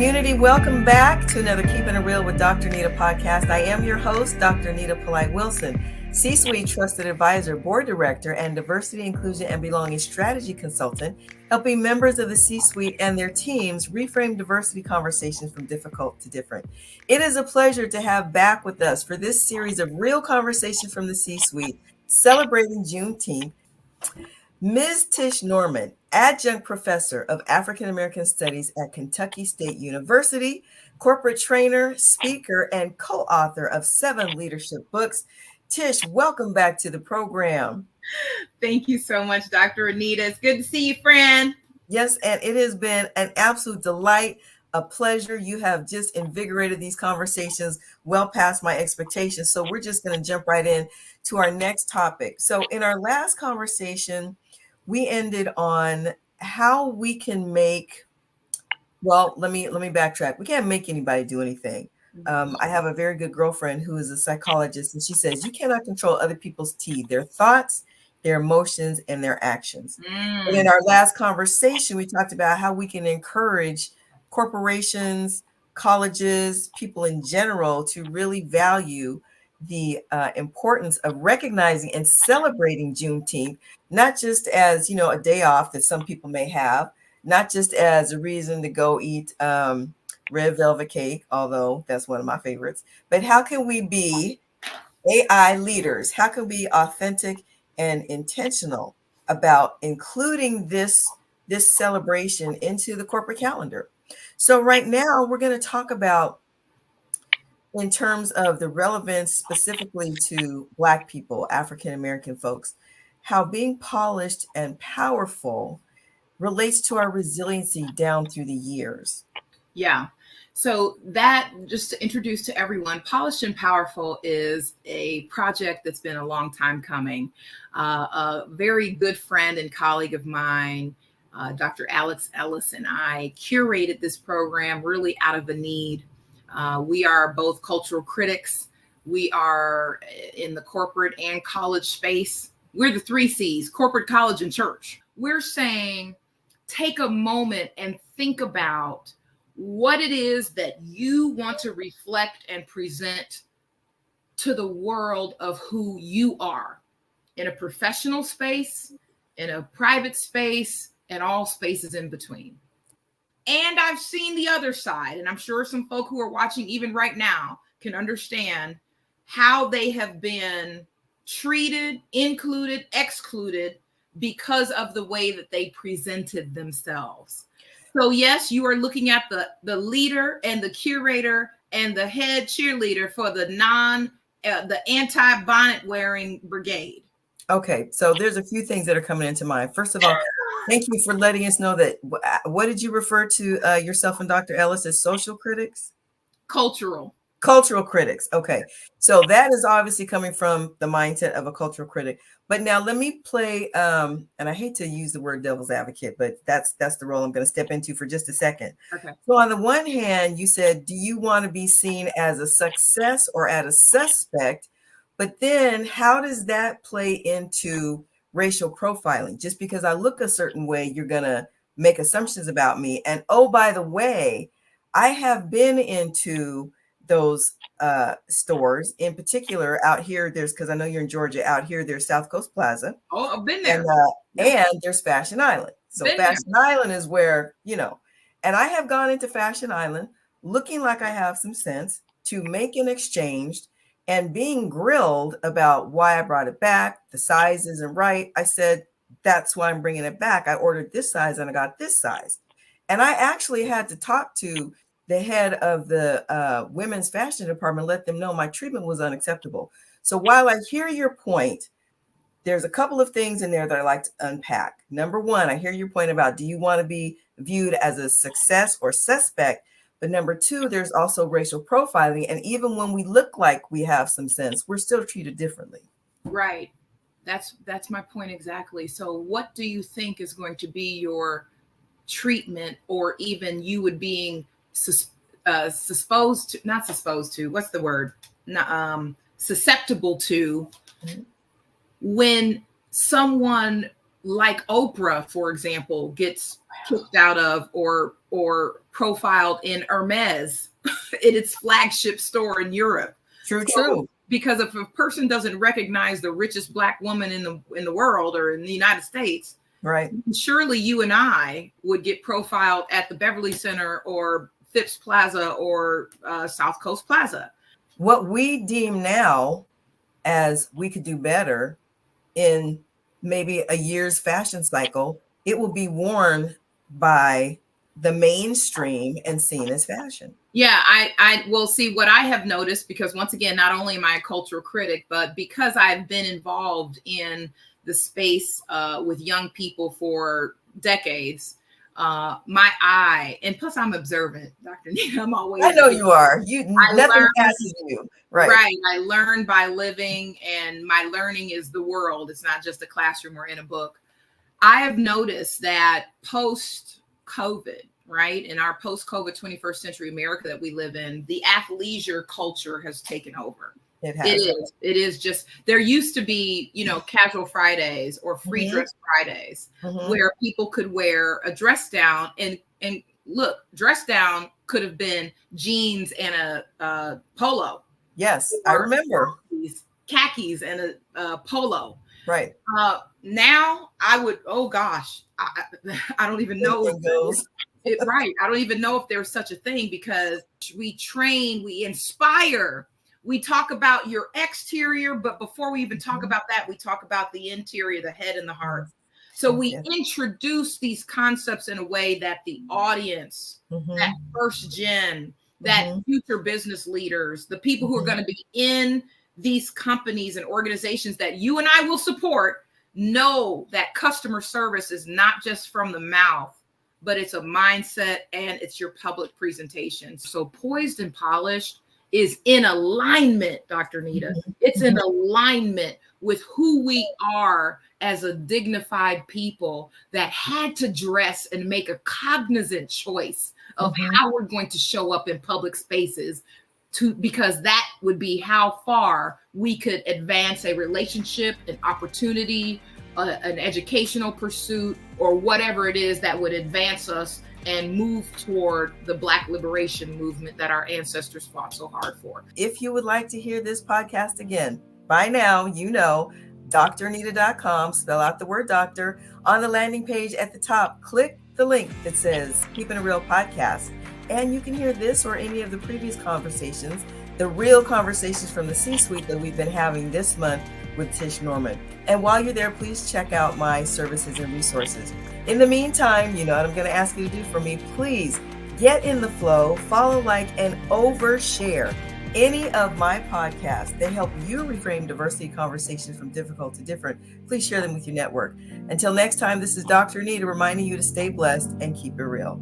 community. Welcome back to another Keeping It Real with Dr. Nita podcast. I am your host, Dr. Nita Polite Wilson, C-Suite Trusted Advisor, Board Director, and Diversity, Inclusion, and Belonging Strategy Consultant, helping members of the C-Suite and their teams reframe diversity conversations from difficult to different. It is a pleasure to have back with us for this series of real conversations from the C-Suite, celebrating Juneteenth, Ms. Tish Norman, Adjunct Professor of African American Studies at Kentucky State University, corporate trainer, speaker, and co-author of 7 leadership books. Tish, welcome back to the program. Thank you so much, Dr. Anita. It's good to see you, friend. Yes, and it has been an absolute delight, a pleasure. You have just invigorated these conversations well past my expectations. So we're just going to jump right in to our next topic. So in our last conversation, we ended on how we can make, well, let me backtrack. We can't make anybody do anything. I have a very good girlfriend who is a psychologist, and she says you cannot control other people's their thoughts, their emotions, and their actions. And in our last conversation, we talked about how we can encourage corporations, colleges, people in general to really value the importance of recognizing and celebrating Juneteenth, not just as, a day off that some people may have, not just as a reason to go eat red velvet cake, although that's one of my favorites, but how can we be AI leaders? How can we be authentic and intentional about including this celebration into the corporate calendar? So right now we're going to talk about, in terms of the relevance specifically to Black people, African American folks, how being polished and powerful relates to our resiliency down through the years. Yeah. So that, just to introduce to everyone, Polished and Powerful is a project that's been a long time coming. A very good friend and colleague of mine, Dr. Alex Ellis, and I curated this program really out of a need. We are both cultural critics. We are in the corporate and college space. We're the 3 C's: corporate, college, and church. We're saying, take a moment and think about what it is that you want to reflect and present to the world of who you are in a professional space, in a private space, and all spaces in between. And I've seen the other side, and I'm sure some folk who are watching even right now can understand how they have been treated, included, excluded because of the way that they presented themselves. So yes, you are looking at the leader and the curator and the head cheerleader for the anti-bonnet wearing brigade. Okay, so there's a few things that are coming into mind. First of all, thank you for letting us know that. What did you refer to yourself and Dr. Ellis as? Social critics? Cultural critics. Okay. So that is obviously coming from the mindset of a cultural critic. But now let me play, and I hate to use the word devil's advocate, but that's the role I'm going to step into for just a second. Okay. So on the one hand, you said, do you want to be seen as a success or as a suspect? But then how does that play into racial profiling? Just because I look a certain way, you're going to make assumptions about me. And oh, by the way, I have been into those stores, in particular out here. Because I know you're in Georgia. Out here, there's South Coast Plaza. Oh, I've been there. And there's Fashion Island. So Fashion Island is where, and I have gone into Fashion Island looking like I have some sense to make an exchange, and being grilled about why I brought it back. The size isn't right. I said, that's why I'm bringing it back. I ordered this size and I got this size. And I actually had to talk to the head of the women's fashion department, let them know my treatment was unacceptable. So while I hear your point, there's a couple of things in there that I like to unpack. Number one, I hear your point about, do you want to be viewed as a success or suspect? But number two, there's also racial profiling. And even when we look like we have some sense, we're still treated differently. Right. That's my point exactly. So what do you think is going to be your treatment, or even you would being susceptible to when someone like Oprah, for example, gets kicked out of or profiled in Hermes in its flagship store in Europe. True. Because if a person doesn't recognize the richest Black woman in the world or in the United States, right, surely you and I would get profiled at the Beverly Center or Phipps Plaza or South Coast Plaza. What we deem now as we could do better in maybe a year's fashion cycle, it will be worn by the mainstream and seen as fashion. Yeah, I will see what I have noticed, because once again, not only am I a cultural critic, but because I've been involved in the space with young people for decades, my eye, and plus I'm observant, Dr. Nita, I'm always. I know you are. Nothing passes you. Right. I learn by living, and my learning is the world. It's not just a classroom or in a book. I have noticed that post-COVID, right, in our post-COVID 21st century America that we live in, the athleisure culture has taken over. It has. It is just, there used to be, casual Fridays or free dress Fridays where people could wear a dress down, and look, dress down could have been jeans and a polo. Yes, I remember. Khakis and a polo. Right. Now I would, oh gosh, I don't even know. Right. I don't even know if there's such a thing, because we train, we inspire, we talk about your exterior, but before we even talk about that, we talk about the interior, the head and the heart. So we introduce these concepts in a way that the audience, that first gen, that future business leaders, the people who are going to be in these companies and organizations that you and I will support, know that customer service is not just from the mouth, but it's a mindset and it's your public presentation. So poised and polished is in alignment, Dr. Nita. It's in alignment with who we are as a dignified people that had to dress and make a cognizant choice of how we're going to show up in public spaces, because that would be how far we could advance a relationship, an opportunity, an educational pursuit, or whatever it is that would advance us and move toward the Black liberation movement that our ancestors fought so hard for. If you would like to hear this podcast again, by now, drnita.com, spell out the word doctor. On the landing page at the top, click the link that says Keeping It Real Podcast. And you can hear this or any of the previous conversations, the real conversations from the C-suite that we've been having this month with Tish Norman. And while you're there, please check out my services and resources. In the meantime, you know what I'm going to ask you to do for me. Please get in the flow, follow, like, and overshare any of my podcasts that help you reframe diversity conversations from difficult to different. Please share them with your network. Until next time, this is Dr. Anita reminding you to stay blessed and keep it real.